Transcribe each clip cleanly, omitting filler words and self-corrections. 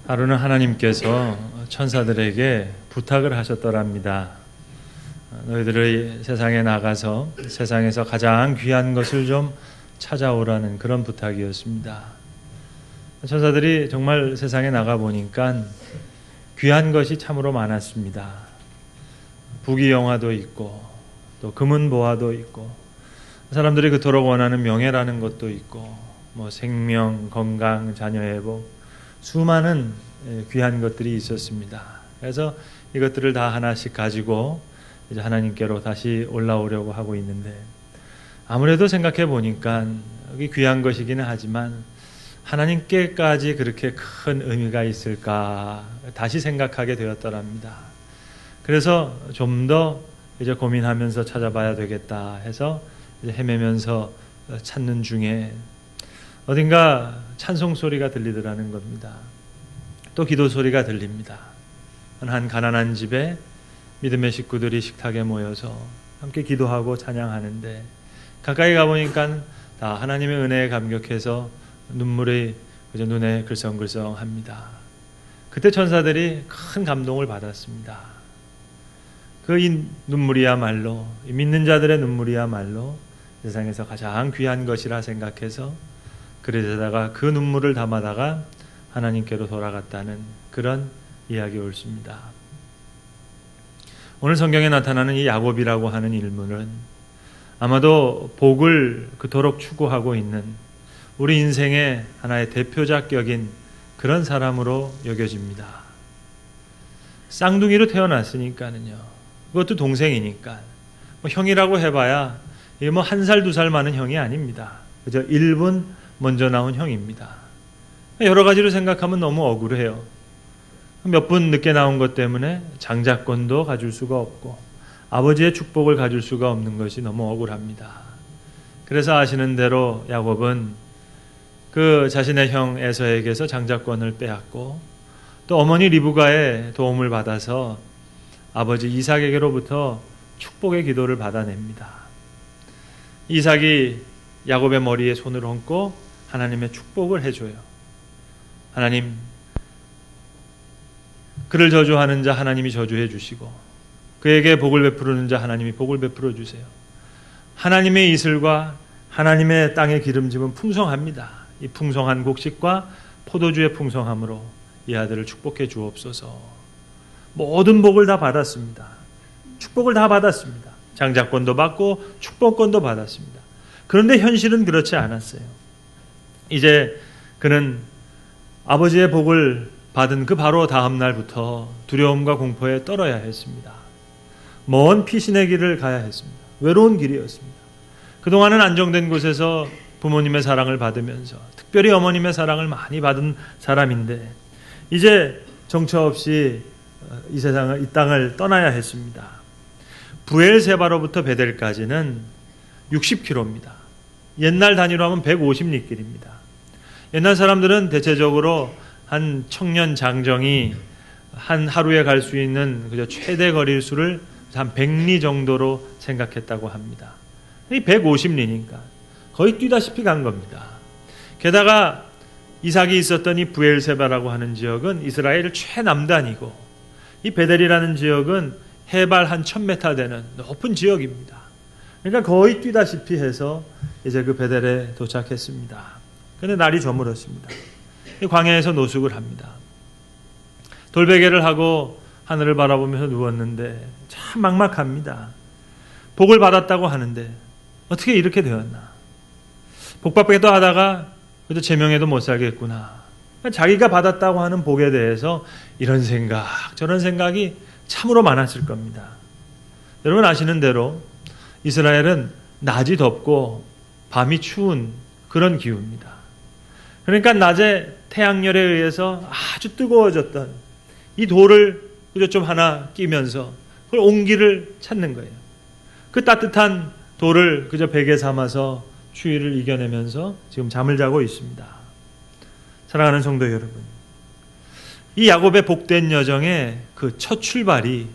하루는 하나님께서 천사들에게 부탁을 하셨더랍니다. 너희들의 세상에 나가서 세상에서 가장 귀한 것을 좀 찾아오라는 그런 부탁이었습니다. 천사들이 정말 세상에 나가 보니까 귀한 것이 참으로 많았습니다. 부귀영화도 있고 또 금은보화도 있고 사람들이 그토록 원하는 명예라는 것도 있고 생명, 건강, 자녀의 복, 수많은 귀한 것들이 있었습니다. 그래서 이것들을 다 하나씩 가지고 이제 하나님께로 다시 올라오려고 하고 있는데, 아무래도 생각해 보니까 여기 귀한 것이기는 하지만 하나님께까지 그렇게 큰 의미가 있을까 다시 생각하게 되었더랍니다. 그래서 좀 더 이제 고민하면서 찾아봐야 되겠다 해서 이제 헤매면서 찾는 중에 어딘가 찬송 소리가 들리더라는 겁니다. 또 기도 소리가 들립니다. 한 가난한 집에 믿음의 식구들이 식탁에 모여서 함께 기도하고 찬양하는데, 가까이 가보니까 다 하나님의 은혜에 감격해서 눈물이 눈에 글썽글썽합니다. 그때 천사들이 큰 감동을 받았습니다. 이 눈물이야말로, 믿는 자들의 눈물이야말로 세상에서 가장 귀한 것이라 생각해서 그릇에다가 그 눈물을 담아다가 하나님께로 돌아갔다는 그런 이야기 옳습니다. 오늘 성경에 나타나는 이 야곱이라고 하는 인물은 아마도 복을 그토록 추구하고 있는 우리 인생의 하나의 대표작격인 그런 사람으로 여겨집니다. 쌍둥이로 태어났으니까는요, 그것도 동생이니까 형이라고 해봐야 이게 1살, 2살 많은 형이 아닙니다. 그저 1분 먼저 나온 형입니다. 여러 가지로 생각하면 너무 억울해요. 몇 분 늦게 나온 것 때문에 장자권도 가질 수가 없고 아버지의 축복을 가질 수가 없는 것이 너무 억울합니다. 그래서 아시는 대로 야곱은 그 자신의 형 에서에게서 장자권을 빼앗고 또 어머니 리브가의 도움을 받아서 아버지 이삭에게로부터 축복의 기도를 받아냅니다. 이삭이 야곱의 머리에 손을 얹고 하나님의 축복을 해줘요. 하나님, 그를 저주하는 자 하나님이 저주해 주시고 그에게 복을 베푸는 자 하나님이 복을 베풀어 주세요. 하나님의 이슬과 하나님의 땅의 기름짐은 풍성합니다. 이 풍성한 곡식과 포도주의 풍성함으로 이 아들을 축복해 주옵소서. 모든 복을 다 받았습니다. 축복을 다 받았습니다. 장자권도 받고 축복권도 받았습니다. 그런데 현실은 그렇지 않았어요. 이제 그는 아버지의 복을 받은 그 바로 다음 날부터 두려움과 공포에 떨어야 했습니다. 먼 피신의 길을 가야 했습니다. 외로운 길이었습니다. 그동안은 안정된 곳에서 부모님의 사랑을 받으면서 특별히 어머님의 사랑을 많이 받은 사람인데 이제 정처 없이 이 땅을 떠나야 했습니다. 부엘세바로부터 베델까지는 60km입니다. 옛날 단위로 하면 150리길입니다. 옛날 사람들은 대체적으로 한 청년 장정이 한 하루에 갈 수 있는 그저 최대 거리수를 한 100리 정도로 생각했다고 합니다. 이 150리니까 거의 뛰다시피 간 겁니다. 게다가 이삭이 있었던 이 부엘세바라고 하는 지역은 이스라엘 최남단이고 이 베델이라는 지역은 해발 한 1000m 되는 높은 지역입니다. 그러니까 거의 뛰다시피 해서 이제 그 베델에 도착했습니다. 그런데 날이 저물었습니다. 광야에서 노숙을 합니다. 돌베개를 하고 하늘을 바라보면서 누웠는데 참 막막합니다. 복을 받았다고 하는데 어떻게 이렇게 되었나? 복받기도 하다가 그래도 제명에도 못 살겠구나. 자기가 받았다고 하는 복에 대해서 이런 생각, 저런 생각이 참으로 많았을 겁니다. 여러분 아시는 대로 이스라엘은 낮이 덥고 밤이 추운 그런 기후입니다. 그러니까 낮에 태양열에 의해서 아주 뜨거워졌던 이 돌을 그저 좀 하나 끼면서 그걸 온기를 찾는 거예요. 그 따뜻한 돌을 그저 베개 삼아서 추위를 이겨내면서 지금 잠을 자고 있습니다. 사랑하는 성도 여러분, 이 야곱의 복된 여정의 그 첫 출발이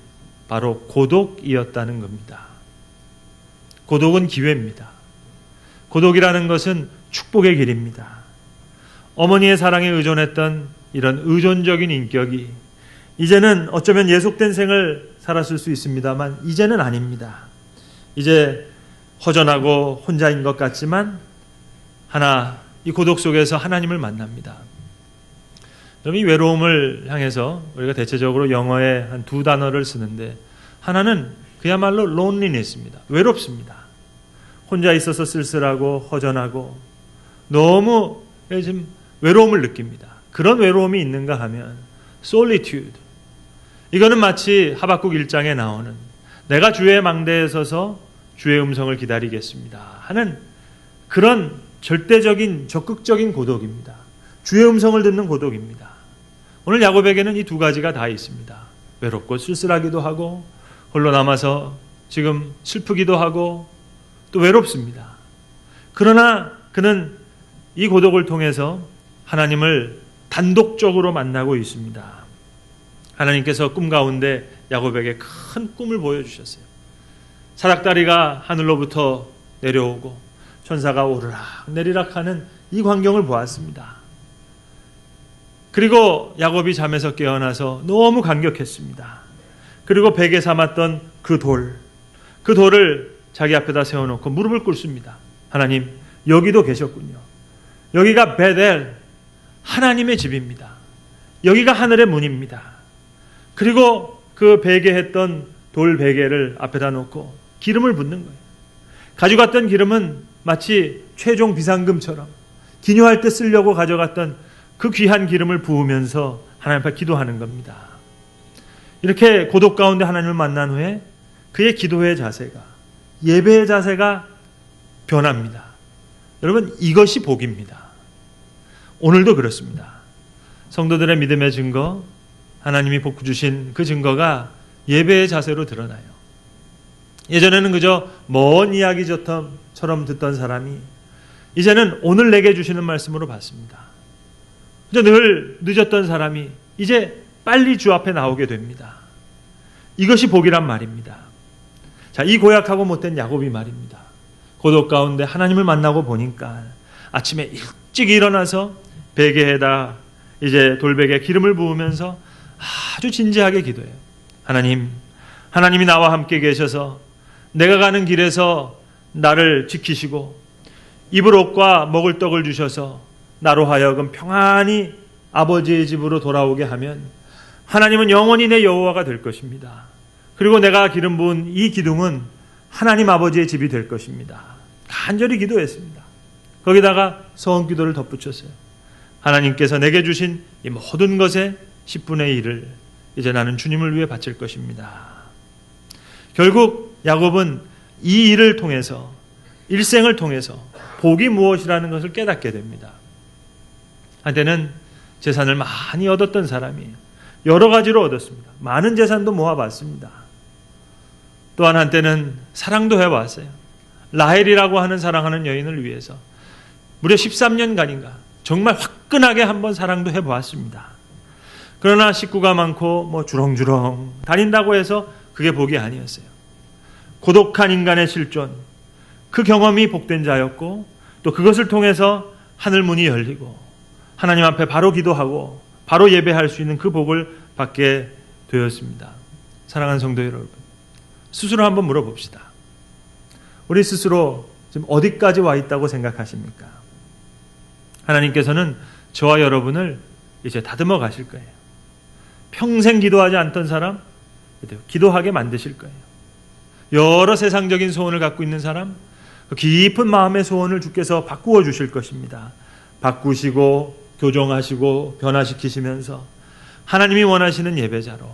바로 고독이었다는 겁니다. 고독은 기회입니다. 고독이라는 것은 축복의 길입니다. 어머니의 사랑에 의존했던 이런 의존적인 인격이 이제는 어쩌면 예속된 생을 살았을 수 있습니다만 이제는 아닙니다. 이제 허전하고 혼자인 것 같지만 이 고독 속에서 하나님을 만납니다. 그럼 이 외로움을 향해서 우리가 대체적으로 영어에 한 두 단어를 쓰는데 하나는 그야말로 loneliness입니다. 외롭습니다. 혼자 있어서 쓸쓸하고 허전하고 너무 지금 외로움을 느낍니다. 그런 외로움이 있는가 하면 solitude. 이거는 마치 하박국 1장에 나오는 내가 주의 망대에 서서 주의 음성을 기다리겠습니다 하는 그런 절대적인 적극적인 고독입니다. 주의 음성을 듣는 고독입니다. 오늘 야곱에게는 이 두 가지가 다 있습니다. 외롭고 쓸쓸하기도 하고 홀로 남아서 지금 슬프기도 하고 또 외롭습니다. 그러나 그는 이 고독을 통해서 하나님을 단독적으로 만나고 있습니다. 하나님께서 꿈 가운데 야곱에게 큰 꿈을 보여주셨어요. 사닥다리가 하늘로부터 내려오고 천사가 오르락 내리락 하는 이 광경을 보았습니다. 그리고 야곱이 잠에서 깨어나서 너무 감격했습니다. 그리고 베개 삼았던 그 돌을 자기 앞에다 세워놓고 무릎을 꿇습니다. 하나님, 여기도 계셨군요. 여기가 베델, 하나님의 집입니다. 여기가 하늘의 문입니다. 그리고 그 베개했던 돌 베개를 앞에다 놓고 기름을 붓는 거예요. 가져갔던 기름은 마치 최종 비상금처럼 기념할 때 쓰려고 가져갔던 그 귀한 기름을 부으면서 하나님 앞에 기도하는 겁니다. 이렇게 고독 가운데 하나님을 만난 후에 그의 기도의 자세가, 예배의 자세가 변합니다. 여러분, 이것이 복입니다. 오늘도 그렇습니다. 성도들의 믿음의 증거, 하나님이 복 주신 그 증거가 예배의 자세로 드러나요. 예전에는 그저 먼 이야기처럼 듣던 사람이 이제는 오늘 내게 주시는 말씀으로 받습니다. 그저 늘 늦었던 사람이 이제 빨리 주 앞에 나오게 됩니다. 이것이 복이란 말입니다. 자, 이 고약하고 못된 야곱이 말입니다. 고독 가운데 하나님을 만나고 보니까 아침에 일찍 일어나서 베개에다 이제 돌베개에 기름을 부으면서 아주 진지하게 기도해요. 하나님이 나와 함께 계셔서 내가 가는 길에서 나를 지키시고 입을 옷과 먹을 떡을 주셔서 나로 하여금 평안히 아버지의 집으로 돌아오게 하면 하나님은 영원히 내 여호와가 될 것입니다. 그리고 내가 기름 부은 이 기둥은 하나님 아버지의 집이 될 것입니다. 간절히 기도했습니다. 거기다가 서원기도를 덧붙였어요. 하나님께서 내게 주신 이 모든 것의 10분의 1을 이제 나는 주님을 위해 바칠 것입니다. 결국 야곱은 이 일을 통해서, 일생을 통해서 복이 무엇이라는 것을 깨닫게 됩니다. 한때는 재산을 많이 얻었던 사람이 여러 가지로 얻었습니다. 많은 재산도 모아봤습니다. 또한 한때는 사랑도 해봤어요. 라헬이라고 하는 사랑하는 여인을 위해서 무려 13년간인가 정말 화끈하게 한번 사랑도 해보았습니다. 그러나 식구가 많고 주렁주렁 다닌다고 해서 그게 복이 아니었어요. 고독한 인간의 실존, 그 경험이 복된 자였고 또 그것을 통해서 하늘 문이 열리고 하나님 앞에 바로 기도하고 바로 예배할 수 있는 그 복을 받게 되었습니다. 사랑하는 성도 여러분, 스스로 한번 물어봅시다. 우리 스스로 지금 어디까지 와 있다고 생각하십니까? 하나님께서는 저와 여러분을 이제 다듬어 가실 거예요. 평생 기도하지 않던 사람 기도하게 만드실 거예요. 여러 세상적인 소원을 갖고 있는 사람 깊은 마음의 소원을 주께서 바꾸어 주실 것입니다. 바꾸시고 교정하시고 변화시키시면서 하나님이 원하시는 예배자로,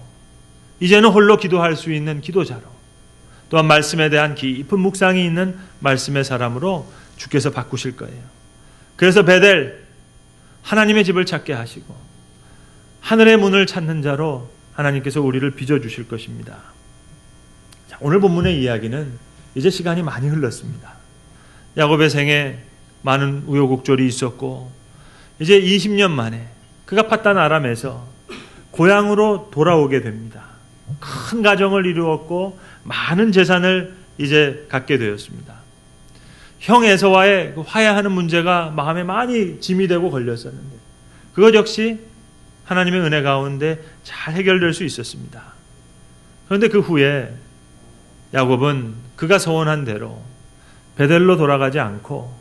이제는 홀로 기도할 수 있는 기도자로, 또한 말씀에 대한 깊은 묵상이 있는 말씀의 사람으로 주께서 바꾸실 거예요. 그래서 베델, 하나님의 집을 찾게 하시고 하늘의 문을 찾는 자로 하나님께서 우리를 빚어주실 것입니다. 자, 오늘 본문의 이야기는 이제 시간이 많이 흘렀습니다. 야곱의 생에 많은 우여곡절이 있었고 이제 20년 만에 그가 팠단 아람에서 고향으로 돌아오게 됩니다. 큰 가정을 이루었고 많은 재산을 이제 갖게 되었습니다. 형 에서와의 화해하는 문제가 마음에 많이 짐이 되고 걸렸었는데 그것 역시 하나님의 은혜 가운데 잘 해결될 수 있었습니다. 그런데 그 후에 야곱은 그가 소원한 대로 베델로 돌아가지 않고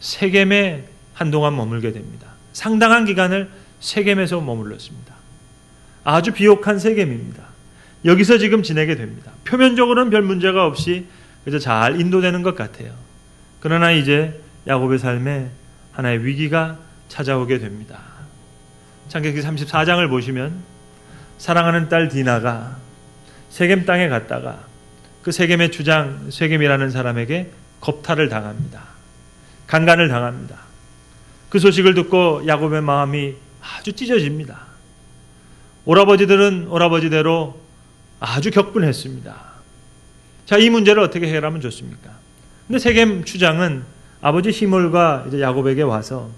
세겜에 한동안 머물게 됩니다. 상당한 기간을 세겜에서 머물렀습니다. 아주 비옥한 세겜입니다. 여기서 지금 지내게 됩니다. 표면적으로는 별 문제가 없이 그저 잘 인도되는 것 같아요. 그러나 이제 야곱의 삶에 하나의 위기가 찾아오게 됩니다. 창세기 34장을 보시면 사랑하는 딸 디나가 세겜 땅에 갔다가 그 세겜의 주장 세겜이라는 사람에게 겁탈을 당합니다. 강간을 당합니다. 그 소식을 듣고 야곱의 마음이 아주 찢어집니다. 오라버지들은 오라버지대로 아주 격분했습니다. 자, 이 문제를 어떻게 해결하면 좋습니까? 근데 세겜 주장은 아버지 히몰과 이제 야곱에게 와서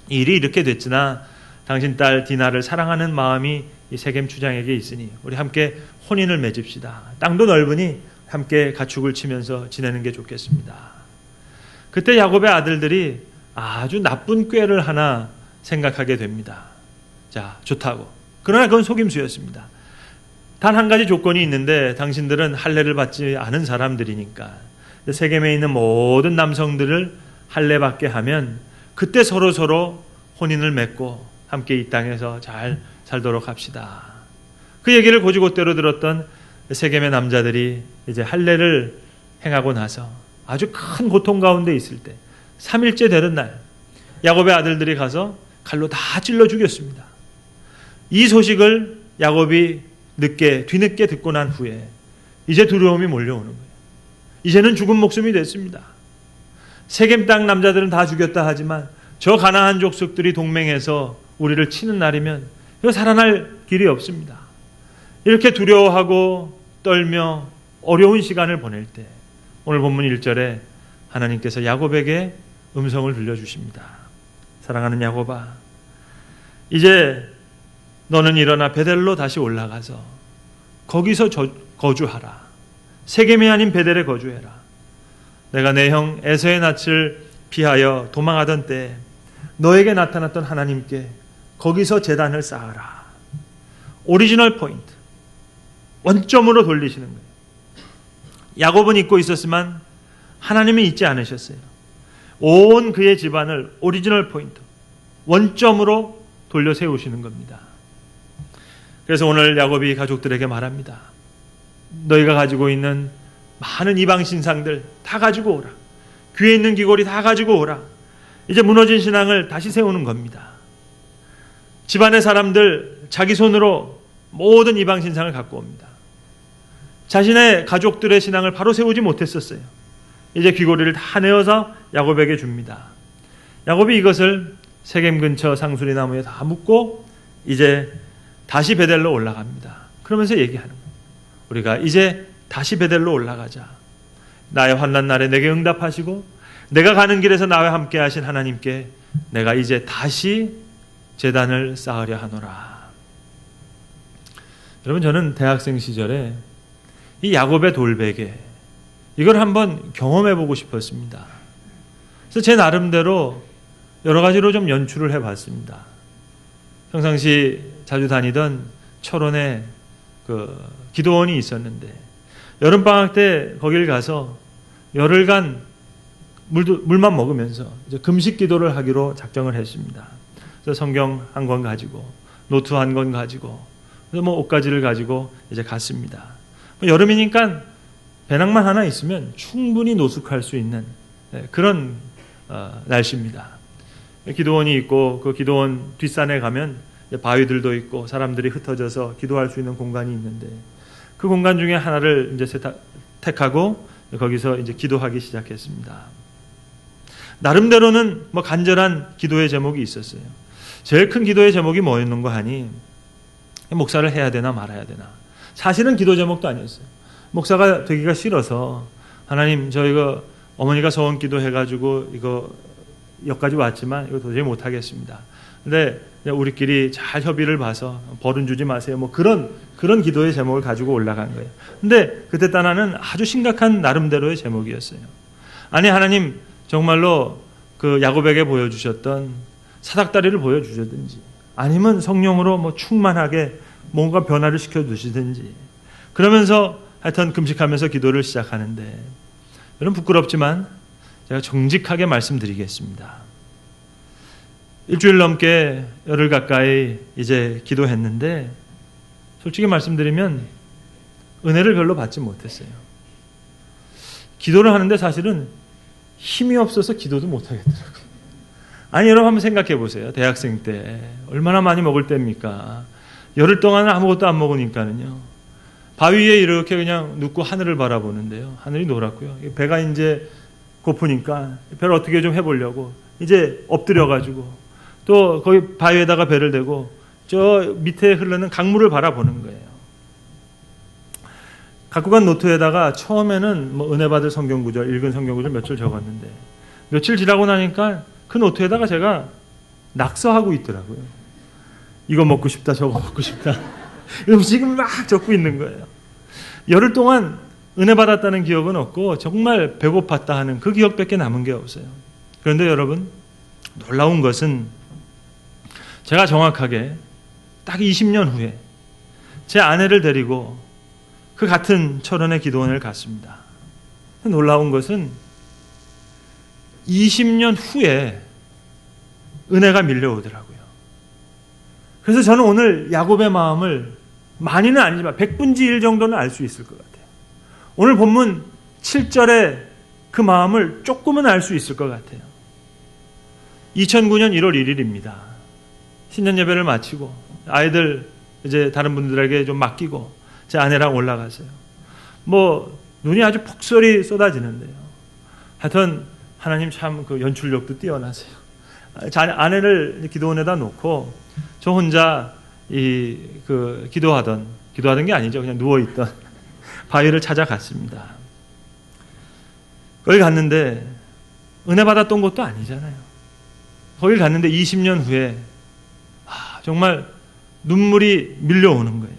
일이 이렇게 됐으나 당신 딸 디나를 사랑하는 마음이 이 세겜 주장에게 있으니 우리 함께 혼인을 맺읍시다. 땅도 넓으니 함께 가축을 치면서 지내는 게 좋겠습니다. 그때 야곱의 아들들이 아주 나쁜 꾀를 하나 생각하게 됩니다. 자, 좋다고. 그러나 그건 속임수였습니다. 단 한 가지 조건이 있는데 당신들은 할례를 받지 않은 사람들이니까 세겜에 있는 모든 남성들을 할례 받게 하면 그때 서로 혼인을 맺고 함께 이 땅에서 잘 살도록 합시다. 그 얘기를 곧이곧대로 들었던 세겜의 남자들이 이제 할례를 행하고 나서 아주 큰 고통 가운데 있을 때 3일째 되는 날 야곱의 아들들이 가서 칼로 다 찔러 죽였습니다. 이 소식을 야곱이 뒤늦게 듣고 난 후에 이제 두려움이 몰려오는 거예요. 이제는 죽은 목숨이 됐습니다. 세겜 땅 남자들은 다 죽였다 하지만 저 가나안 족속들이 동맹해서 우리를 치는 날이면 이거 살아날 길이 없습니다. 이렇게 두려워하고 떨며 어려운 시간을 보낼 때 오늘 본문 1절에 하나님께서 야곱에게 음성을 들려주십니다. 사랑하는 야곱아, 이제 너는 일어나 베델로 다시 올라가서 거기서 거주하라. 세겜이 아닌 베델에 거주해라. 내가 내 형 에서의 낯을 피하여 도망하던 때 너에게 나타났던 하나님께 거기서 제단을 쌓아라. 오리지널 포인트, 원점으로 돌리시는 거예요. 야곱은 잊고 있었지만 하나님은 잊지 않으셨어요. 온 그의 집안을 오리지널 포인트, 원점으로 돌려 세우시는 겁니다. 그래서 오늘 야곱이 가족들에게 말합니다. 너희가 가지고 있는 많은 이방 신상들 다 가지고 오라. 귀에 있는 귀걸이 다 가지고 오라. 이제 무너진 신앙을 다시 세우는 겁니다. 집안의 사람들 자기 손으로 모든 이방 신상을 갖고 옵니다. 자신의 가족들의 신앙을 바로 세우지 못했었어요. 이제 귀걸이를 다 내어서 야곱에게 줍니다. 야곱이 이것을 세겜 근처 상수리 나무에 다 묶고 이제 다시 베델로 올라갑니다. 그러면서 얘기하는 거예요. 우리가 이제 다시 베델로 올라가자. 나의 환난 날에 내게 응답하시고 내가 가는 길에서 나와 함께 하신 하나님께 내가 이제 다시 제단을 쌓으려 하노라. 여러분, 저는 대학생 시절에 이 야곱의 돌베개 이걸 한번 경험해 보고 싶었습니다. 그래서 제 나름대로 여러 가지로 좀 연출을 해봤습니다. 평상시 자주 다니던 철원에 그 기도원이 있었는데 여름방학 때 거길 가서 열흘간 물만 먹으면서 이제 금식 기도를 하기로 작정을 했습니다. 그래서 성경 한 권 가지고 노트 한 권 가지고 그래서 뭐 옷가지를 가지고 이제 갔습니다. 여름이니까 배낭만 하나 있으면 충분히 노숙할 수 있는 그런 날씨입니다. 기도원이 있고 그 기도원 뒷산에 가면 바위들도 있고 사람들이 흩어져서 기도할 수 있는 공간이 있는데 그 공간 중에 하나를 이제 택하고 거기서 이제 기도하기 시작했습니다. 나름대로는 뭐 간절한 기도의 제목이 있었어요. 제일 큰 기도의 제목이 뭐였는가 하니 목사를 해야 되나 말아야 되나. 사실은 기도 제목도 아니었어요. 목사가 되기가 싫어서 하나님 저 이거 어머니가 소원 기도해가지고 이거 여기까지 왔지만 이거 도저히 못하겠습니다. 근데 우리끼리 잘 협의를 봐서 벌은 주지 마세요. 뭐 그런 기도의 제목을 가지고 올라간 거예요. 근데 그때 따라는 아주 심각한 나름대로의 제목이었어요. 아니 하나님 정말로 그 야곱에게 보여주셨던 사닥다리를 보여주셨든지 아니면 성령으로 뭐 충만하게 뭔가 변화를 시켜주시든지, 그러면서 하여튼 금식하면서 기도를 시작하는데, 여러분 부끄럽지만 제가 정직하게 말씀드리겠습니다. 일주일 넘게 열흘 가까이 이제 기도했는데 솔직히 말씀드리면 은혜를 별로 받지 못했어요. 기도를 하는데 사실은 힘이 없어서 기도도 못하겠더라고요. 아니, 여러분 한번 생각해 보세요. 대학생 때 얼마나 많이 먹을 때입니까? 열흘 동안은 아무것도 안 먹으니까는요, 바위 위에 이렇게 그냥 눕고 하늘을 바라보는데요, 하늘이 노랗고요, 배가 이제 고프니까 배를 어떻게 좀 해보려고 이제 엎드려가지고 또 거기 바위에다가 배를 대고 저 밑에 흐르는 강물을 바라보는 거예요. 갖고 간 노트에다가 처음에는 뭐 은혜 받을 성경 구절, 읽은 성경 구절 몇 줄 적었는데, 며칠 지나고 나니까 그 노트에다가 제가 낙서하고 있더라고요. 이거 먹고 싶다, 저거 먹고 싶다. 지금 막 적고 있는 거예요. 열흘 동안 은혜 받았다는 기억은 없고 정말 배고팠다 하는 그 기억밖에 남은 게 없어요. 그런데 여러분, 놀라운 것은 제가 정확하게 딱 20년 후에 제 아내를 데리고 그 같은 철원의 기도원을 갔습니다. 놀라운 것은 20년 후에 은혜가 밀려오더라고요. 그래서 저는 오늘 야곱의 마음을 많이는 아니지만 100분의 1 정도는 알 수 있을 것 같아요. 오늘 본문 7절에 그 마음을 조금은 알 수 있을 것 같아요. 2009년 1월 1일입니다. 신년 예배를 마치고 아이들 이제 다른 분들에게 좀 맡기고 제 아내랑 올라가서요. 뭐 눈이 아주 폭설이 쏟아지는데요. 하여튼 하나님 참 그 연출력도 뛰어나세요. 아내를 기도원에다 놓고 저 혼자 기도하던 게 아니죠. 그냥 누워있던 바위를 찾아갔습니다. 거기 갔는데 은혜 받았던 것도 아니잖아요. 거기 갔는데 20년 후에 정말 눈물이 밀려오는 거예요.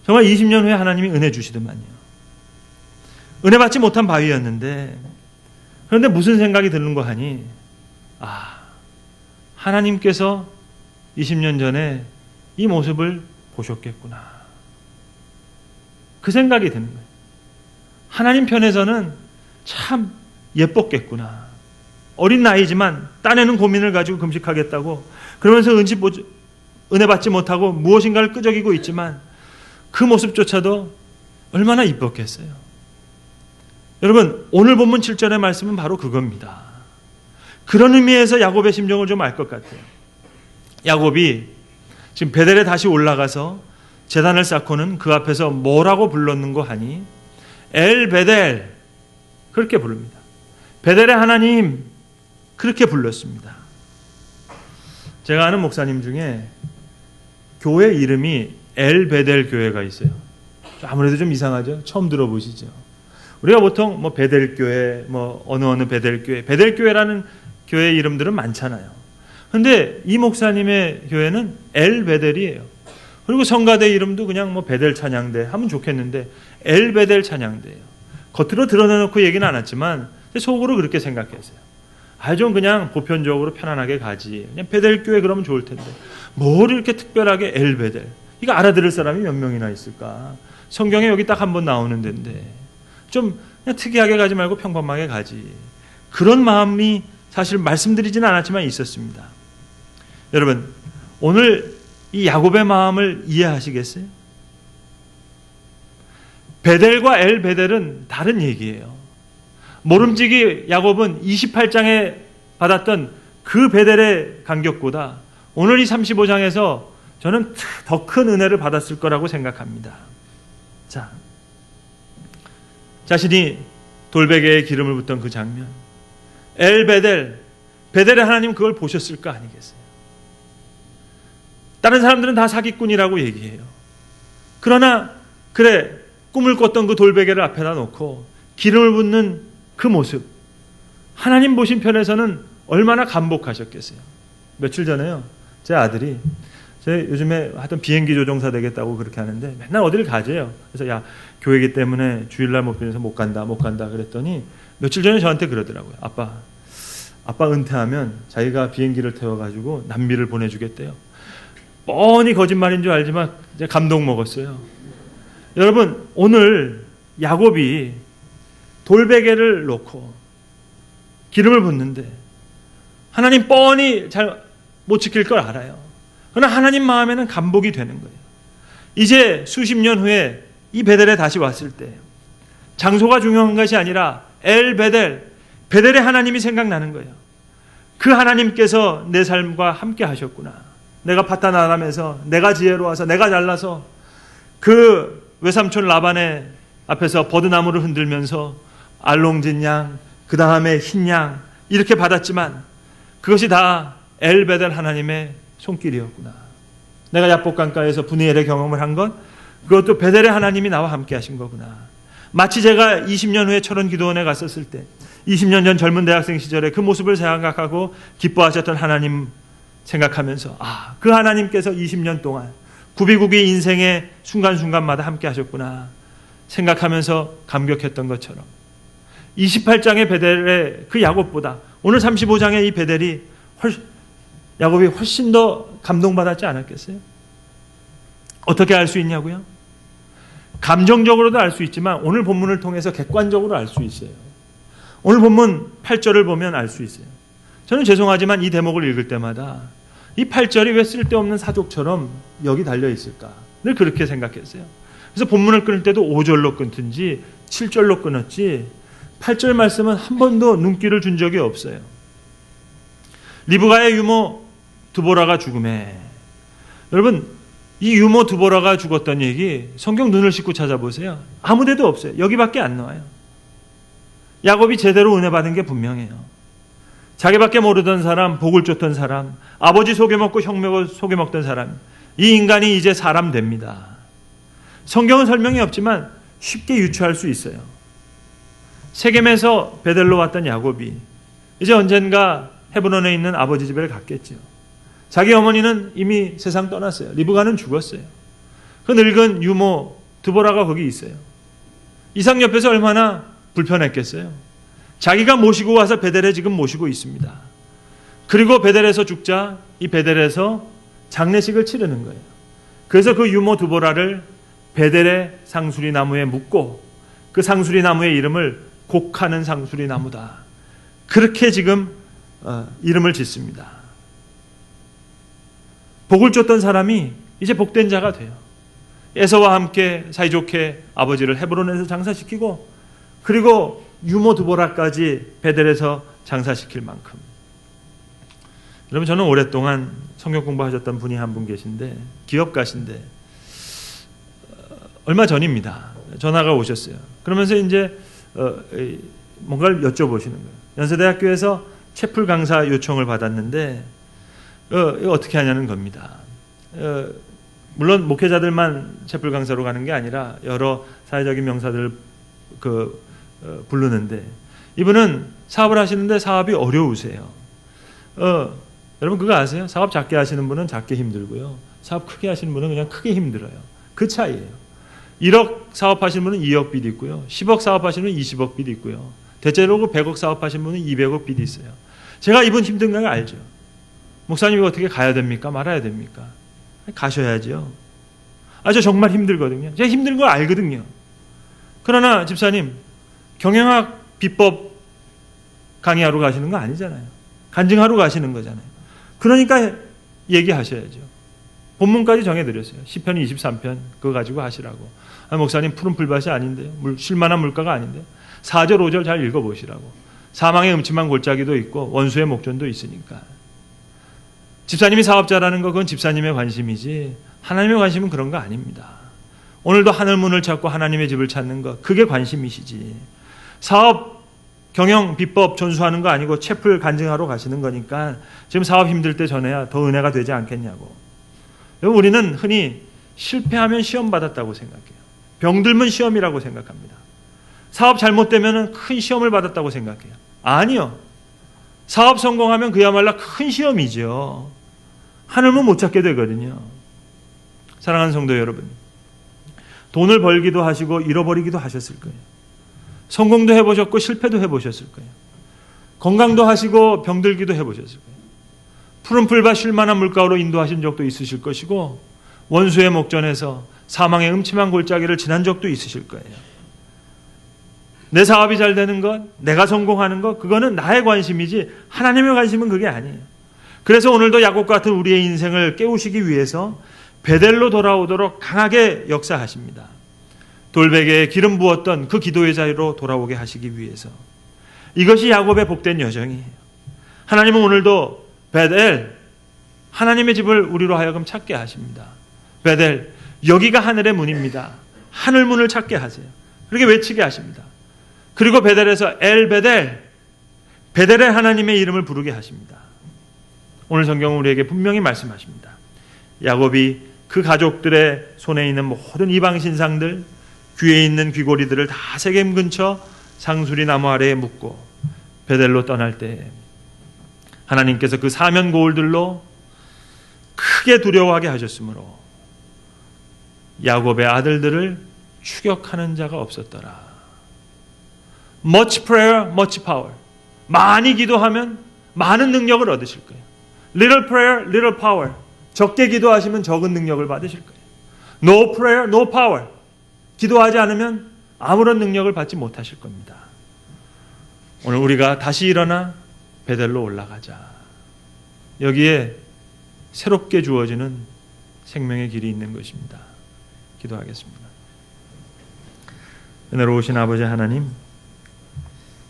정말 20년 후에 하나님이 은혜 주시더만요. 은혜 받지 못한 바위였는데, 그런데 무슨 생각이 드는 거 하니, 하나님께서 20년 전에 이 모습을 보셨겠구나. 그 생각이 드는 거예요. 하나님 편에서는 참 예뻤겠구나. 어린 나이지만 딴에는 고민을 가지고 금식하겠다고 그러면서 은혜 받지 못하고 무엇인가를 끄적이고 있지만 그 모습조차도 얼마나 이뻤겠어요. 여러분, 오늘 본문 7절의 말씀은 바로 그겁니다. 그런 의미에서 야곱의 심정을 좀 알 것 같아요. 야곱이 지금 베델에 다시 올라가서 제단을 쌓고는 그 앞에서 뭐라고 불렀는고 하니 엘 베델, 그렇게 부릅니다. 베델의 하나님, 그렇게 불렀습니다. 제가 아는 목사님 중에 교회 이름이 엘 베델 교회가 있어요. 아무래도 좀 이상하죠? 처음 들어보시죠? 우리가 보통 뭐 베델 교회, 뭐 어느 베델 교회, 베델 교회라는 교회 이름들은 많잖아요. 근데 이 목사님의 교회는 엘 베델이에요. 그리고 성가대 이름도 그냥 뭐 베델 찬양대 하면 좋겠는데 엘 베델 찬양대예요. 겉으로 드러내놓고 얘기는 안 했지만 속으로 그렇게 생각했어요. 좀 그냥 보편적으로 편안하게 가지. 그냥 베델 교회 그러면 좋을 텐데 뭘 이렇게 특별하게 엘 베델. 이거 알아들을 사람이 몇 명이나 있을까? 성경에 여기 딱 한 번 나오는 데인데 좀 그냥 특이하게 가지 말고 평범하게 가지. 그런 마음이 사실 말씀드리지는 않았지만 있었습니다. 여러분, 오늘 이 야곱의 마음을 이해하시겠어요? 베델과 엘 베델은 다른 얘기예요. 모름지기 야곱은 28장에 받았던 그 베델의 간격보다 오늘 이 35장에서 저는 더 큰 은혜를 받았을 거라고 생각합니다. 자, 자신이 돌베개에 기름을 붓던 그 장면, 엘 베델, 베델의 하나님 그걸 보셨을 거 아니겠어요? 다른 사람들은 다 사기꾼이라고 얘기해요. 그러나 그래, 꿈을 꿨던 그 돌베개를 앞에다 놓고 기름을 붓는 그 모습, 하나님 보신 편에서는 얼마나 감복하셨겠어요. 며칠 전에요, 제 아들이 제 요즘에 하여튼 비행기 조종사 되겠다고 그렇게 하는데 맨날 어디를 가재요. 그래서 야, 교회이기 때문에 주일날 못 보내서 못 간다 그랬더니 며칠 전에 저한테 그러더라고요. 아빠, 아빠 은퇴하면 자기가 비행기를 태워가지고 남미를 보내주겠대요. 뻔히 거짓말인 줄 알지만 이제 감동 먹었어요. 여러분, 오늘 야곱이 돌베개를 놓고 기름을 붓는데 하나님 뻔히 잘 못 지킬 걸 알아요. 그러나 하나님 마음에는 감복이 되는 거예요. 이제 수십 년 후에 이 베델에 다시 왔을 때 장소가 중요한 것이 아니라 엘 베델, 베델의 하나님이 생각나는 거예요. 그 하나님께서 내 삶과 함께 하셨구나. 내가 파탄 아람에서 내가 지혜로워서 내가 잘나서 그 외삼촌 라반의 앞에서 버드나무를 흔들면서 알롱진 양, 그 다음에 흰 양 이렇게 받았지만 그것이 다 엘베델 하나님의 손길이었구나. 내가 야복강가에서 분이엘의 경험을 한 것, 그것도 베델의 하나님이 나와 함께 하신 거구나. 마치 제가 20년 후에 철원 기도원에 갔었을 때 20년 전 젊은 대학생 시절에 그 모습을 생각하고 기뻐하셨던 하나님 생각하면서 그 하나님께서 20년 동안 구비구비 인생의 순간순간마다 함께 하셨구나 생각하면서 감격했던 것처럼 28장의 베델의 그 야곱보다 오늘 35장의 이 베델이 야곱이 훨씬 더 감동받았지 않았겠어요? 어떻게 알 수 있냐고요? 감정적으로도 알 수 있지만 오늘 본문을 통해서 객관적으로 알 수 있어요. 오늘 본문 8절을 보면 알 수 있어요. 저는 죄송하지만 이 대목을 읽을 때마다 이 8절이 왜 쓸데없는 사족처럼 여기 달려 있을까? 늘 그렇게 생각했어요. 그래서 본문을 끊을 때도 5절로 끊든지 7절로 끊었지 8절 말씀은 한 번도 눈길을 준 적이 없어요. 리브가의 유모 드보라가 죽음에, 여러분 이 유모 드보라가 죽었던 얘기 성경 눈을 씻고 찾아보세요. 아무 데도 없어요. 여기밖에 안 나와요. 야곱이 제대로 은혜 받은 게 분명해요. 자기밖에 모르던 사람, 복을 쫓던 사람, 아버지 속여먹고 형 속여먹던 사람, 이 인간이 이제 사람 됩니다. 성경은 설명이 없지만 쉽게 유추할 수 있어요. 세겜에서 베델로 왔던 야곱이 이제 언젠가 헤브론에 있는 아버지 집에 갔겠죠. 자기 어머니는 이미 세상 떠났어요. 리브가는 죽었어요. 그 늙은 유모 드보라가 거기 있어요. 이삭 옆에서 얼마나 불편했겠어요. 자기가 모시고 와서 베델에 지금 모시고 있습니다. 그리고 베델에서 죽자 이 베델에서 장례식을 치르는 거예요. 그래서 그 유모 드보라를 베델의 상수리 나무에 묻고 그 상수리 나무의 이름을 곡하는 상수리 나무다. 그렇게 지금 이름을 짓습니다. 복을 쫓던 사람이 이제 복된 자가 돼요. 에서와 함께 사이좋게 아버지를 헤브론에서 장사시키고 그리고 유모 드보라까지 베델에서 장사시킬 만큼. 여러분, 저는 오랫동안 성경 공부하셨던 분이 한 분 계신데 기업가신데 얼마 전입니다. 전화가 오셨어요. 그러면서 이제 뭔가를 여쭤보시는 거예요. 연세대학교에서 채플 강사 요청을 받았는데 이거 어떻게 하냐는 겁니다. 물론 목회자들만 채플 강사로 가는 게 아니라 여러 사회적인 명사들 부르는데 이분은 사업을 하시는데 사업이 어려우세요. 여러분 그거 아세요? 사업 작게 하시는 분은 작게 힘들고요. 사업 크게 하시는 분은 그냥 크게 힘들어요. 그 차이예요. 1억 사업하시는 분은 2억 빚 있고요. 10억 사업하시는 분은 20억 빚 있고요. 대체로 100억 사업하시는 분은 200억 빚이 있어요. 제가 이분 힘든 거 알죠. 목사님이 어떻게 가야 됩니까? 말아야 됩니까? 가셔야죠. 저 정말 힘들거든요. 제가 힘든 걸 알거든요. 그러나 집사님, 경영학 비법 강의하러 가시는 거 아니잖아요. 간증하러 가시는 거잖아요. 그러니까 얘기하셔야죠. 본문까지 정해드렸어요. 시편 23편 그거 가지고 하시라고. 목사님 푸른 풀밭이 아닌데요. 쉴만한 물가가 아닌데요. 4절 5절 잘 읽어보시라고. 사망의 음침한 골짜기도 있고 원수의 목전도 있으니까. 집사님이 사업자라는 거 그건 집사님의 관심이지 하나님의 관심은 그런 거 아닙니다. 오늘도 하늘문을 찾고 하나님의 집을 찾는 거 그게 관심이시지. 사업 경영 비법 전수하는 거 아니고 채플 간증하러 가시는 거니까 지금 사업 힘들 때 전해야 더 은혜가 되지 않겠냐고. 우리는 흔히 실패하면 시험 받았다고 생각해요. 병들면 시험이라고 생각합니다. 사업 잘못되면 큰 시험을 받았다고 생각해요. 아니요. 사업 성공하면 그야말로 큰 시험이죠. 하늘문 못 찾게 되거든요. 사랑하는 성도 여러분, 돈을 벌기도 하시고 잃어버리기도 하셨을 거예요. 성공도 해보셨고 실패도 해보셨을 거예요. 건강도 하시고 병들기도 해보셨을 거예요. 푸른 풀밭 쉴만한 물가로 인도하신 적도 있으실 것이고 원수의 목전에서 사망의 음침한 골짜기를 지난 적도 있으실 거예요. 내 사업이 잘 되는 것, 내가 성공하는 것, 그거는 나의 관심이지 하나님의 관심은 그게 아니에요. 그래서 오늘도 야곱 같은 우리의 인생을 깨우시기 위해서 베델로 돌아오도록 강하게 역사하십니다. 돌베개에 기름 부었던 그 기도의 자리로 돌아오게 하시기 위해서. 이것이 야곱의 복된 여정이에요. 하나님은 오늘도 베델, 하나님의 집을 우리로 하여금 찾게 하십니다. 베델, 여기가 하늘의 문입니다. 하늘 문을 찾게 하세요. 그렇게 외치게 하십니다. 그리고 베델에서 엘 베델, 베델의 하나님의 이름을 부르게 하십니다. 오늘 성경은 우리에게 분명히 말씀하십니다. 야곱이 그 가족들의 손에 있는 모든 이방 신상들, 귀에 있는 귀고리들을 다 세겜 근처 상수리 나무 아래에 묻고 베델로 떠날 때 하나님께서 그 사면 고울들로 크게 두려워하게 하셨으므로 야곱의 아들들을 추격하는 자가 없었더라. Much prayer, much power. 많이 기도하면 많은 능력을 얻으실 거예요. Little prayer, little power. 적게 기도하시면 적은 능력을 받으실 거예요. No prayer, no power. 기도하지 않으면 아무런 능력을 받지 못하실 겁니다. 오늘 우리가 다시 일어나 베델로 올라가자. 여기에 새롭게 주어지는 생명의 길이 있는 것입니다. 기도하겠습니다. 은혜로우신 아버지 하나님,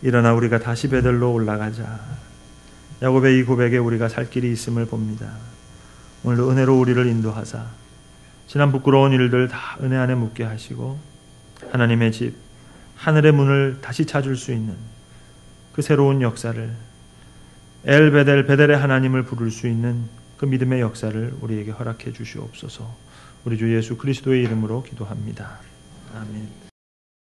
일어나 우리가 다시 베델로 올라가자. 야곱의 이 고백에 우리가 살 길이 있음을 봅니다. 오늘도 은혜로 우리를 인도하사 지난 부끄러운 일들 다 은혜 안에 묻게 하시고 하나님의 집, 하늘의 문을 다시 찾을 수 있는 그 새로운 역사를, 엘 베델, 베델의 하나님을 부를 수 있는 그 믿음의 역사를 우리에게 허락해 주시옵소서. 우리 주 예수 그리스도의 이름으로 기도합니다. 아멘.